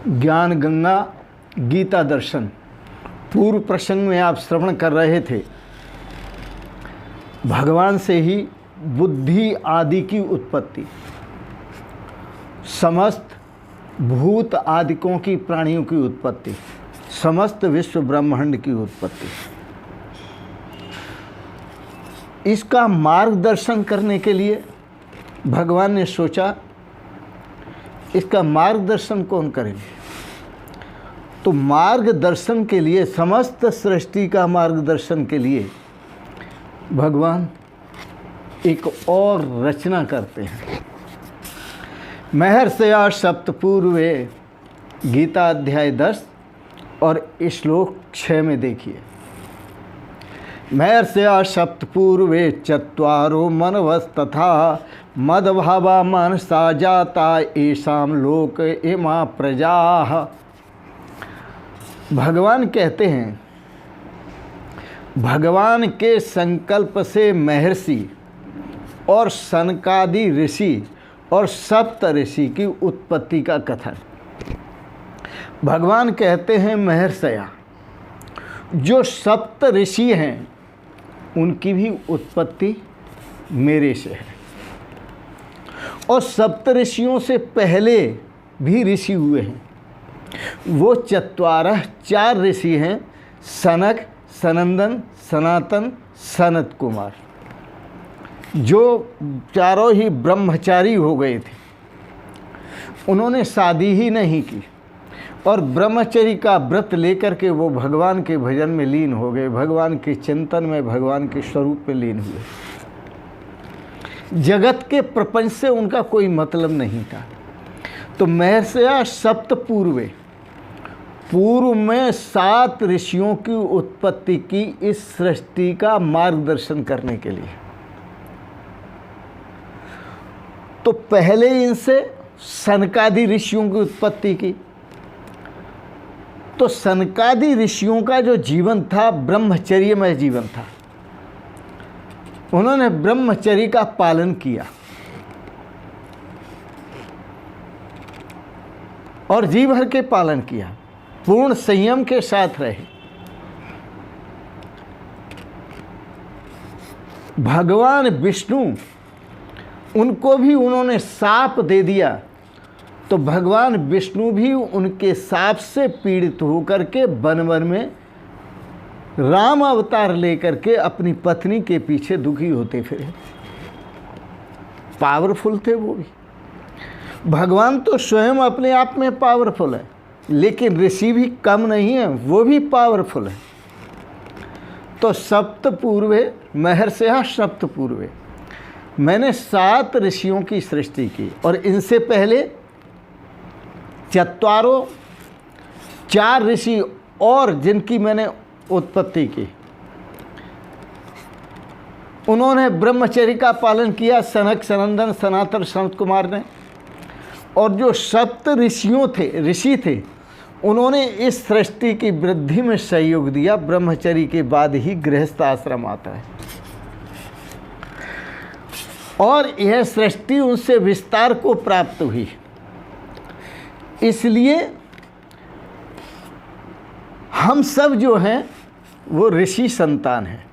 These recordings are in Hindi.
ज्ञान गंगा गीता दर्शन पूर्व प्रसंग में आप श्रवण कर रहे थे। भगवान से ही बुद्धि आदि की उत्पत्ति, समस्त भूत आदिकों की प्राणियों की उत्पत्ति, समस्त विश्व ब्रह्मांड की उत्पत्ति। इसका मार्गदर्शन करने के लिए भगवान ने सोचा इसका मार्गदर्शन कौन करेंगे। तो मार्गदर्शन के लिए, समस्त सृष्टि का मार्गदर्शन के लिए भगवान एक और रचना करते हैं। महर्षया सप्तपूर्वे गीता अध्याय 10 और श्लोक 6 में देखिए। महर्षया सप्तपूर्वे चत्वारो मनवस्तथा मदभावा मनसा जाता येषां लोक इमा प्रजाः। भगवान कहते हैं भगवान के संकल्प से महर्षि और सनकादि ऋषि और सप्त ऋषि की उत्पत्ति का कथन। भगवान कहते हैं महर्षया, जो सप्त ऋषि हैं उनकी भी उत्पत्ति मेरे से है। और सप्त ऋषियों से पहले भी ऋषि हुए हैं। वो चार ऋषि हैं, सनक, सनंदन, सनातन, सनत कुमार, जो चारों ही ब्रह्मचारी हो गए थे। उन्होंने शादी ही नहीं की और ब्रह्मचर्य का व्रत लेकर के वो भगवान के भजन में लीन हो गए, भगवान के चिंतन में, भगवान के स्वरूप में लीन हुए। जगत के प्रपंच से उनका कोई मतलब नहीं था। तो महर्षया सप्तपूर्वे, पूर्व में 7 ऋषियों की उत्पत्ति की इस सृष्टि का मार्गदर्शन करने के लिए। तो पहले इनसे सनकादि ऋषियों की उत्पत्ति की। तो सनकादि ऋषियों का जो जीवन था ब्रह्मचर्यमय जीवन था। उन्होंने ब्रह्मचर्य का पालन किया और जी भर के पालन किया, पूर्ण संयम के साथ रहे। भगवान विष्णु, उनको भी उन्होंने साप दे दिया, तो भगवान विष्णु भी उनके साप से पीड़ित होकर के वन वन में राम अवतार लेकर के अपनी पत्नी के पीछे दुखी होते फिरे। पावरफुल थे वो भी। भगवान तो स्वयं अपने आप में पावरफुल है, लेकिन ऋषि भी कम नहीं है, वो भी पावरफुल है। तो सप्तपूर्वे, महर्षया सप्तपूर्वे, मैंने 7 ऋषियों की सृष्टि की और इनसे पहले 4 ऋषि और जिनकी मैंने उत्पत्ति की। उन्होंने ब्रह्मचर्य का पालन किया, सनक, सनंदन, सनातन, सनत कुमार ने। और जो सप्त ऋषि थे उन्होंने इस सृष्टि की वृद्धि में सहयोग दिया। ब्रह्मचर्य के बाद ही गृहस्थ आश्रम आता है और यह सृष्टि उनसे विस्तार को प्राप्त हुई। इसलिए हम सब जो हैं वो ऋषि संतान हैं।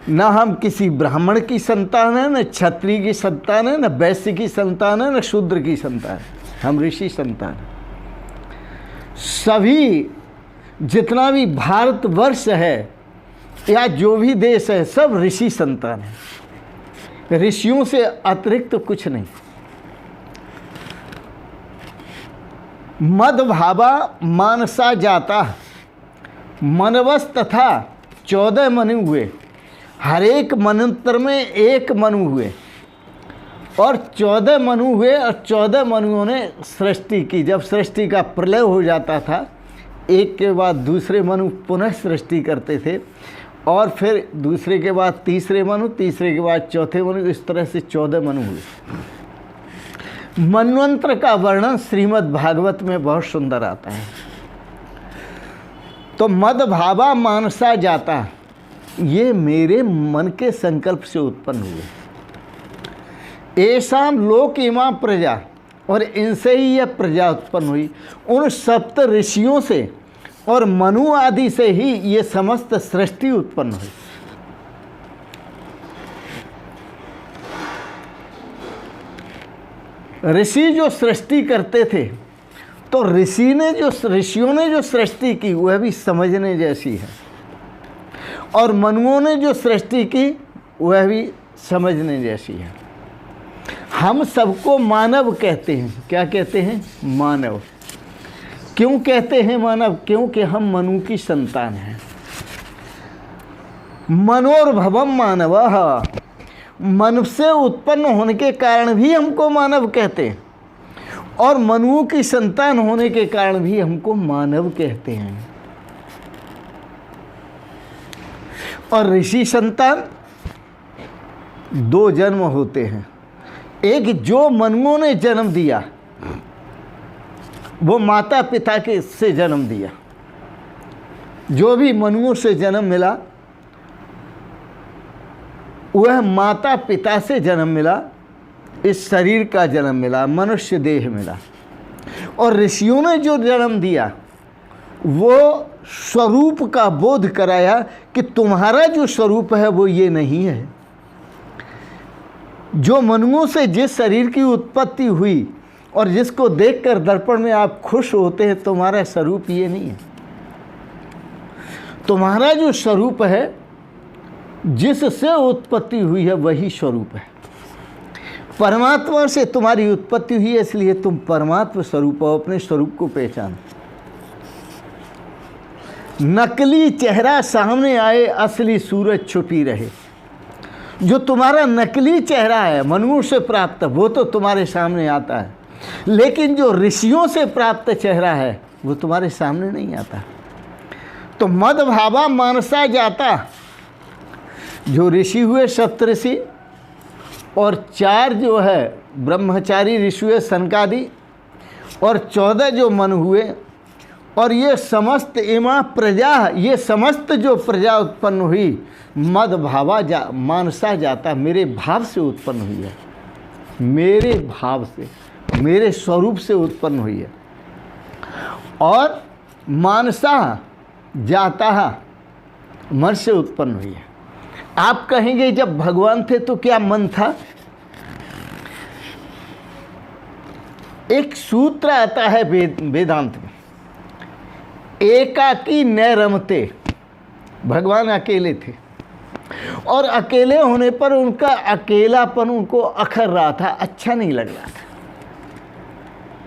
न हम किसी ब्राह्मण की संतान है, न क्षत्रिय की संतान है, न वैश्य की संतान है, न शूद्र की संतान है। हम ऋषि संतान हैं। सभी जितना भी भारतवर्ष है या जो भी देश है, सब ऋषि संतान है। ऋषियों से अतिरिक्त कुछ नहीं। मदभावा मानसा जाता, मनवस तथा 14 मनु हुए। हर एक मन्वंतर में एक मनु हुए और 14 मनु हुए और 14 मनुओं ने सृष्टि की। जब सृष्टि का प्रलय हो जाता था, एक के बाद दूसरे मनु पुनः सृष्टि करते थे और फिर दूसरे के बाद तीसरे मनु, तीसरे के बाद चौथे मनु, इस तरह से 14 मनु हुए। मन्वंतर का वर्णन श्रीमद् भागवत में बहुत सुंदर आता है। तो मदभावा मानसा जाता, ये मेरे मन के संकल्प से उत्पन्न हुए। ऐसा लोक इमा प्रजा, और इनसे ही यह प्रजा उत्पन्न हुई। उन सप्त ऋषियों से और मनु आदि से ही ये समस्त सृष्टि उत्पन्न हुई। ऋषि जो सृष्टि करते थे, तो ऋषियों ने जो सृष्टि की वह भी समझने जैसी है, और मनुओं ने जो सृष्टि की वह भी समझने जैसी है। हम सबको मानव कहते हैं। क्या कहते हैं? मानव। क्यों कहते हैं मानव? क्योंकि हम मनु की संतान हैं। मनोर्भवम मानवः, मन से उत्पन्न होने के कारण भी हमको मानव कहते हैं, और मनुओं की संतान होने के कारण भी हमको मानव कहते हैं। और ऋषि संतान दो जन्म होते हैं। एक जो मनुओं ने जन्म दिया, वो माता पिता के से जन्म दिया। जो भी मनुओं से जन्म मिला वह माता पिता से जन्म मिला, इस शरीर का जन्म मिला, मनुष्य देह मिला। और ऋषियों ने जो जन्म दिया वो स्वरूप का बोध कराया कि तुम्हारा जो स्वरूप है वो ये नहीं है। जो मनुओं से जिस शरीर की उत्पत्ति हुई और जिसको देखकर दर्पण में आप खुश होते हैं, तुम्हारा स्वरूप ये नहीं है। तुम्हारा जो स्वरूप है, जिससे उत्पत्ति हुई है, वही स्वरूप है। परमात्मा से तुम्हारी उत्पत्ति हुई है, इसलिए तुम परमात्मा स्वरूप हो। अपने स्वरूप को पहचानो। नकली चेहरा सामने आए, असली सूरज छुपी रहे। जो तुम्हारा नकली चेहरा है, मनुष्यों से प्राप्त, वो तो तुम्हारे सामने आता है, लेकिन जो ऋषियों से प्राप्त चेहरा है वो तुम्हारे सामने नहीं आता। तो मद भावा मानसा जाता, जो ऋषि हुए सप्तऋषि, और 4 जो है ब्रह्मचारी ऋषि हुए सनकादि, और 14 जो मन हुए, और ये समस्त इमा प्रजा, ये समस्त जो प्रजा उत्पन्न हुई, मद भावा मानसा जाता, मेरे भाव से उत्पन्न हुई है। मेरे भाव से, मेरे स्वरूप से उत्पन्न हुई है। और मानसा जाता, मन से उत्पन्न हुई है। आप कहेंगे जब भगवान थे तो क्या मन था? एक सूत्र आता है वेदांत में, एकाकी न रमते। भगवान अकेले थे, और अकेले होने पर उनका अकेलापन उनको अखर रहा था, अच्छा नहीं लग रहा था।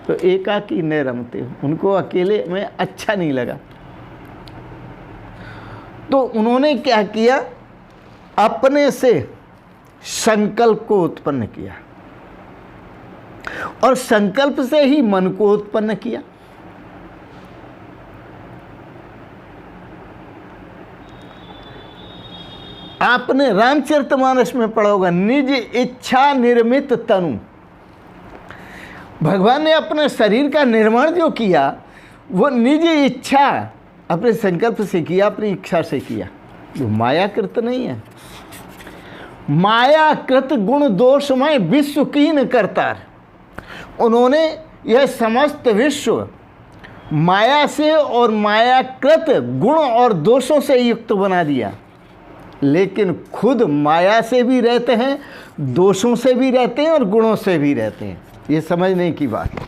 तो एकाकी न रमते, उनको अकेले में अच्छा नहीं लगा। तो उन्होंने क्या किया? अपने से संकल्प को उत्पन्न किया, और संकल्प से ही मन को उत्पन्न किया। आपने रामचरितमानस में पढ़ा होगा, निज इच्छा निर्मित तनु। भगवान ने अपने शरीर का निर्माण जो किया वो निज इच्छा, अपने संकल्प से किया, अपनी इच्छा से किया। वो मायाकृत नहीं है। मायाकृत गुण दोषमय विश्व कीन करतार। उन्होंने यह समस्त विश्व माया से और मायाकृत गुण और दोषों से युक्त बना दिया, लेकिन खुद माया से भी रहते हैं, दोषों से भी रहते हैं, और गुणों से भी रहते हैं। ये समझने की बात है।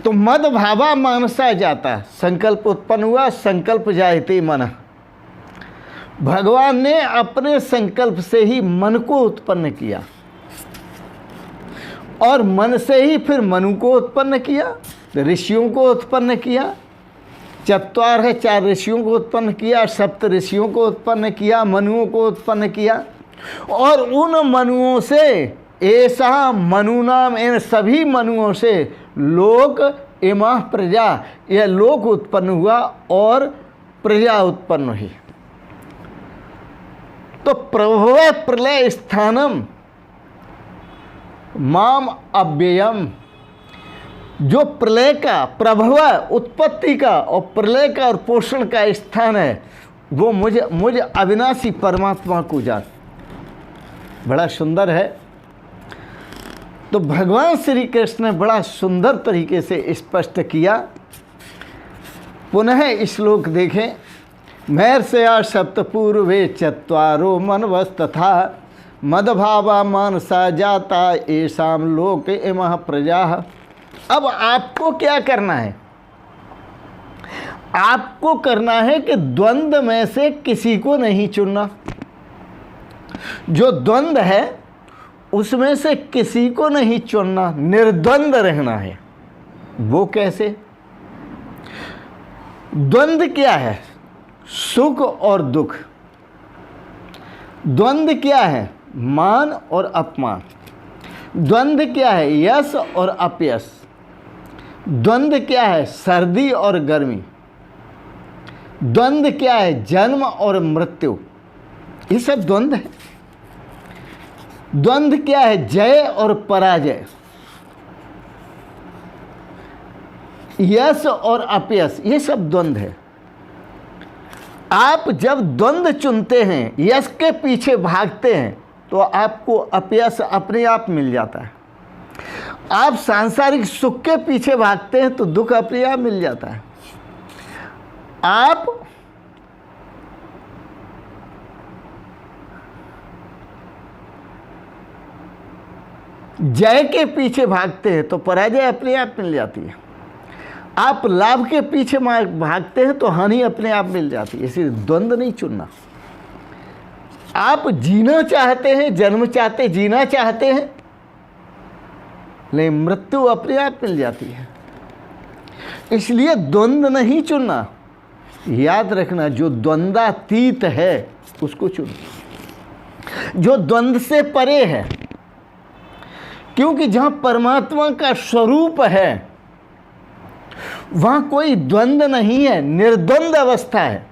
तो मद भावा मानसा जाता, संकल्प उत्पन्न हुआ, संकल्प जायते मन। भगवान ने अपने संकल्प से ही मन को उत्पन्न किया, और मन से ही फिर मनु को उत्पन्न किया, ऋषियों को उत्पन्न किया। 4 है, 4 ऋषियों को उत्पन्न किया, सप्त ऋषियों को उत्पन्न किया, मनुओं को उत्पन्न किया। और उन मनुओं से, ऐसा मनु नाम, इन सभी मनुओं से लोक इमा प्रजा, यह लोक उत्पन्न हुआ और प्रजा उत्पन्न हुई। तो प्रभव प्रलय स्थानम माम अव्ययम, जो प्रलय का, प्रभव उत्पत्ति का और प्रलय का और पोषण का स्थान है, वो मुझे अविनाशी परमात्मा को जान। बड़ा सुंदर है। तो भगवान श्री कृष्ण ने बड़ा सुंदर तरीके से स्पष्ट किया। पुनः श्लोक देखें। महर्षया सप्तपूर्वे चत्वारो मनवस् तथा मदभावा मानसा जाता येषां लोक इमः प्रजा। अब आपको क्या करना है? आपको करना है कि द्वंद्व में से किसी को नहीं चुनना। जो द्वंद्व है उसमें से किसी को नहीं चुनना, निर्द्वंद्व रहना है। वो कैसे? द्वंद्व क्या है? सुख और दुख। द्वंद्व क्या है? मान और अपमान। द्वंद्व क्या है? यश और अपयश। द्वंद्व क्या है? सर्दी और गर्मी। द्वंद्व क्या है? जन्म और मृत्यु। ये सब द्वंद्व है। द्वंद्व क्या है? जय और पराजय, यश और अपयश, ये सब द्वंद्व है। आप जब द्वंद्व चुनते हैं, यश के पीछे भागते हैं, तो आपको अपयश अपने आप मिल जाता है। आप सांसारिक सुख के पीछे भागते हैं तो दुख अपने आप मिल जाता है। आप जय के पीछे भागते हैं तो पराजय अपने आप मिल जाती है। आप लाभ के पीछे भागते हैं तो हानि अपने आप मिल जाती है। इसलिए द्वंद्व नहीं चुनना। आप जीना चाहते हैं, जन्म चाहते, जीना चाहते हैं, लेकिन मृत्यु अपने आप मिल जाती है। इसलिए द्वंद्व नहीं चुनना। याद रखना, जो द्वंद्वातीत है उसको चुनो, जो द्वंद्व से परे है। क्योंकि जहां परमात्मा का स्वरूप है वहां कोई द्वंद्व नहीं है, निर्द्वंद्व अवस्था है।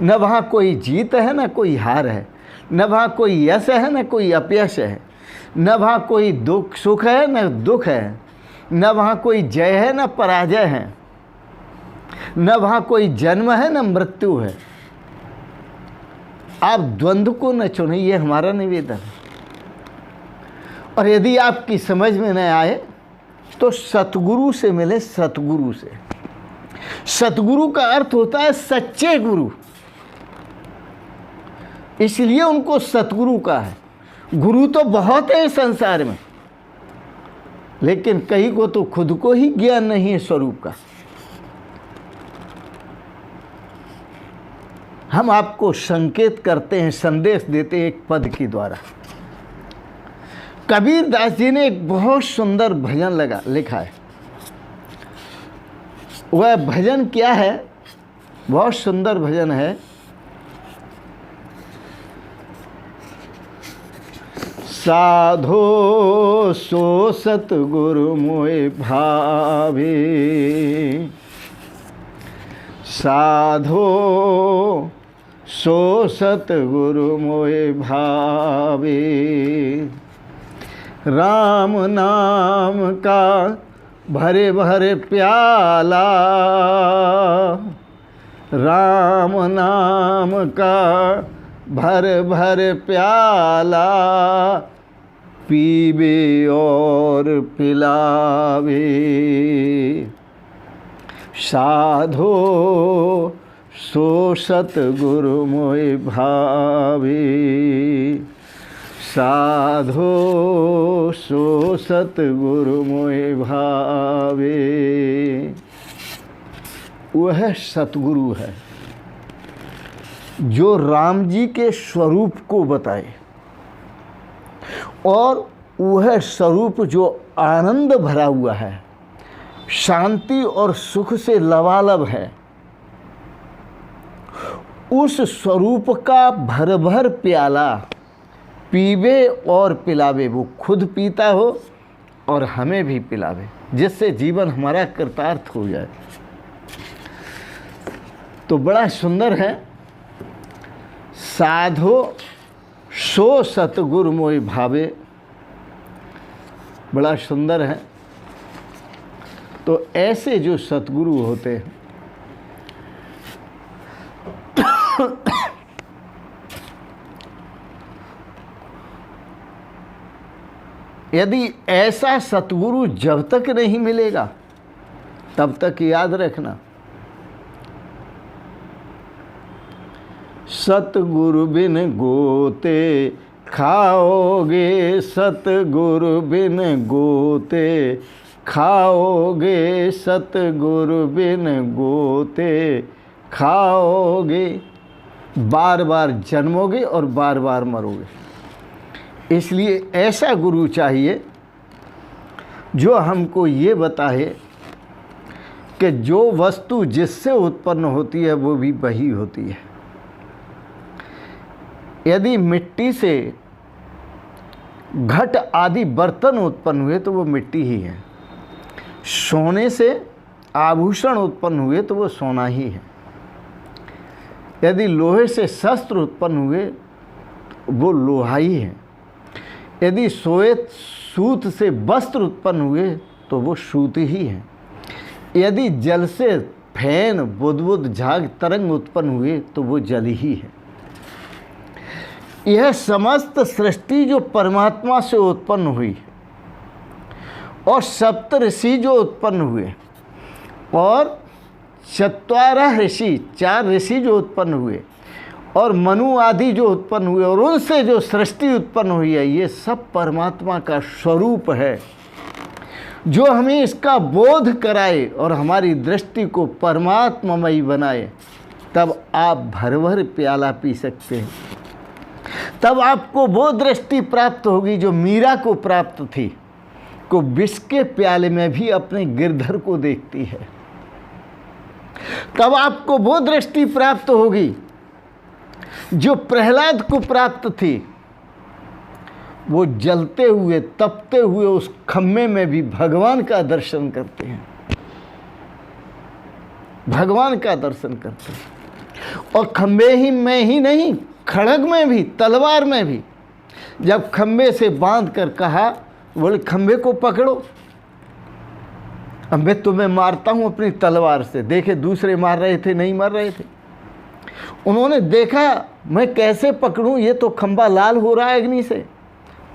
न वहां कोई जीत है, न कोई हार है, न वहां कोई यश है, न कोई अपयश है, न वहां कोई दुख सुख है, न दुख है, न वहां कोई जय है, न पराजय है, न वहां कोई जन्म है, न मृत्यु है। आप द्वंद्व को न चुने, ये हमारा निवेदन है। और यदि आपकी समझ में न आए तो सतगुरु से मिले। सतगुरु से, सतगुरु का अर्थ होता है सच्चे गुरु, इसलिए उनको सतगुरु का है। गुरु तो बहुत है इस संसार में, लेकिन कई को तो खुद को ही ज्ञान नहीं है स्वरूप का। हम आपको संकेत करते हैं, संदेश देते हैं एक पद के द्वारा। कबीर दास जी ने एक बहुत सुंदर भजन लिखा है। वह भजन क्या है? बहुत सुंदर भजन है। साधो सो सतगुरु मोहि भावे, साधो सो सतगुरु मोहि भावे। राम नाम का भरे भरे प्याला, राम नाम का भर भर प्याला, पीबे और पिलावे। साधो सो सतगुरु मोहि भावे, साधो सो सतगुरु मोहि भावे। वह सतगुरु है जो राम जी के स्वरूप को बताए, और वह स्वरूप जो आनंद भरा हुआ है, शांति और सुख से लबालब है। उस स्वरूप का भर भर प्याला पीवे और पिलावे। वो खुद पीता हो और हमें भी पिलावे, जिससे जीवन हमारा कृतार्थ हो जाए। तो बड़ा सुंदर है। साधो सो सतगुरु मोहि भावे, बड़ा सुंदर है। तो ऐसे जो सतगुरु होते हैं यदि ऐसा सतगुरु जब तक नहीं मिलेगा तब तक याद रखना, सतगुरु बिन गोते खाओगे, सतगुरु बिन गोते खाओगे, सतगुरु बिन गोते खाओगे। बार बार जन्मोगे और बार बार मरोगे। इसलिए ऐसा गुरु चाहिए जो हमको ये बताए कि जो वस्तु जिससे उत्पन्न होती है वो भी वही होती है। यदि मिट्टी से घट आदि बर्तन उत्पन्न हुए तो वो मिट्टी ही है, सोने से आभूषण उत्पन्न हुए तो वो सोना ही है, यदि लोहे से शस्त्र उत्पन्न हुए वो लोहा ही है, यदि श्वेत सूत से वस्त्र उत्पन्न हुए तो वो सूत ही है, यदि जल से फैन बुदबुद झाग तरंग उत्पन्न हुए तो वो जल ही है। यह समस्त सृष्टि जो परमात्मा से उत्पन्न हुई और सप्त ऋषि जो उत्पन्न हुए और चत्वारह ऋषि, 4 ऋषि जो उत्पन्न हुए और मनु आदि जो उत्पन्न हुए और उनसे जो सृष्टि उत्पन्न हुई है, ये सब परमात्मा का स्वरूप है। जो हमें इसका बोध कराए और हमारी दृष्टि को परमात्मामयी बनाए, तब आप भर भर प्याला पी सकते हैं। तब आपको वो दृष्टि प्राप्त होगी जो मीरा को प्राप्त थी, को विष के प्याले में भी अपने गिरधर को देखती है। तब आपको वो दृष्टि प्राप्त होगी जो प्रहलाद को प्राप्त थी, वो जलते हुए तपते हुए उस खम्भे में भी भगवान का दर्शन करते हैं, भगवान का दर्शन करते हैं। और खम्भे ही में ही नहीं, खड़ग में भी, तलवार में भी। जब खम्भे से बांध कर कहा, बोले खम्भे को पकड़ो, अब मैं तुम्हें मारता हूँ अपनी तलवार से। देखे दूसरे मार रहे थे, नहीं मार रहे थे। उन्होंने देखा मैं कैसे पकड़ूं, ये तो खंभा लाल हो रहा है अग्नि से।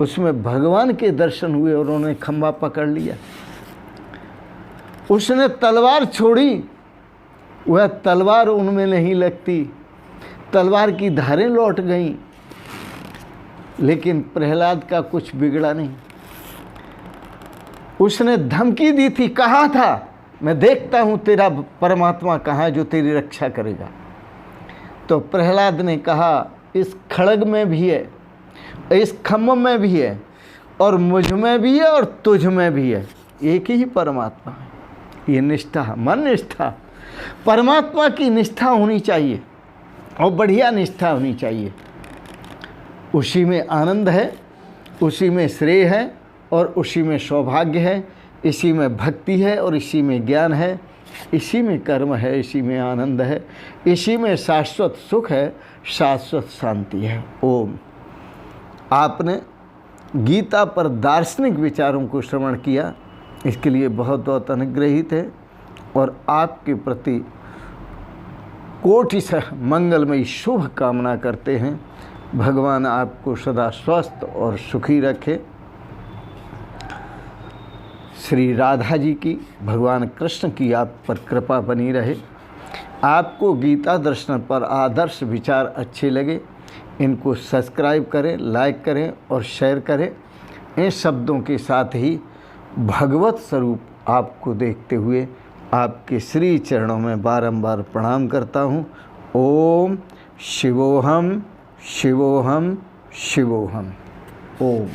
उसमें भगवान के दर्शन हुए और उन्होंने खंभा पकड़ लिया। उसने तलवार छोड़ी, वह तलवार उनमें नहीं लगती, तलवार की धारें लौट गईं, लेकिन प्रहलाद का कुछ बिगड़ा नहीं। उसने धमकी दी थी, कहा था मैं देखता हूँ तेरा परमात्मा कहाँ जो तेरी रक्षा करेगा। तो प्रहलाद ने कहा इस खड़ग में भी है, इस खम्भ में भी है, और मुझ में भी है और तुझ में भी है, एक ही परमात्मा है। ये निष्ठा, मन निष्ठा, परमात्मा की निष्ठा होनी चाहिए और बढ़िया निष्ठा होनी चाहिए। उसी में आनंद है, उसी में श्रेय है और उसी में सौभाग्य है, इसी में भक्ति है और इसी में ज्ञान है, इसी में कर्म है, इसी में आनंद है, इसी में शाश्वत सुख है, शाश्वत शांति है। ओम। आपने गीता पर दार्शनिक विचारों को श्रवण किया, इसके लिए बहुत बहुत अनुग्रहित है और आपके प्रति कोटिशः मंगलमयी शुभ कामना करते हैं। भगवान आपको सदा स्वस्थ और सुखी रखे। श्री राधा जी की, भगवान कृष्ण की आप पर कृपा बनी रहे। आपको गीता दर्शन पर आदर्श विचार अच्छे लगे, इनको सब्सक्राइब करें, लाइक करें और शेयर करें। इन शब्दों के साथ ही भगवत स्वरूप आपको देखते हुए आपके श्री चरणों में बारंबार प्रणाम करता हूँ। ओम शिवोहम शिवोहम शिवोहम। ओम।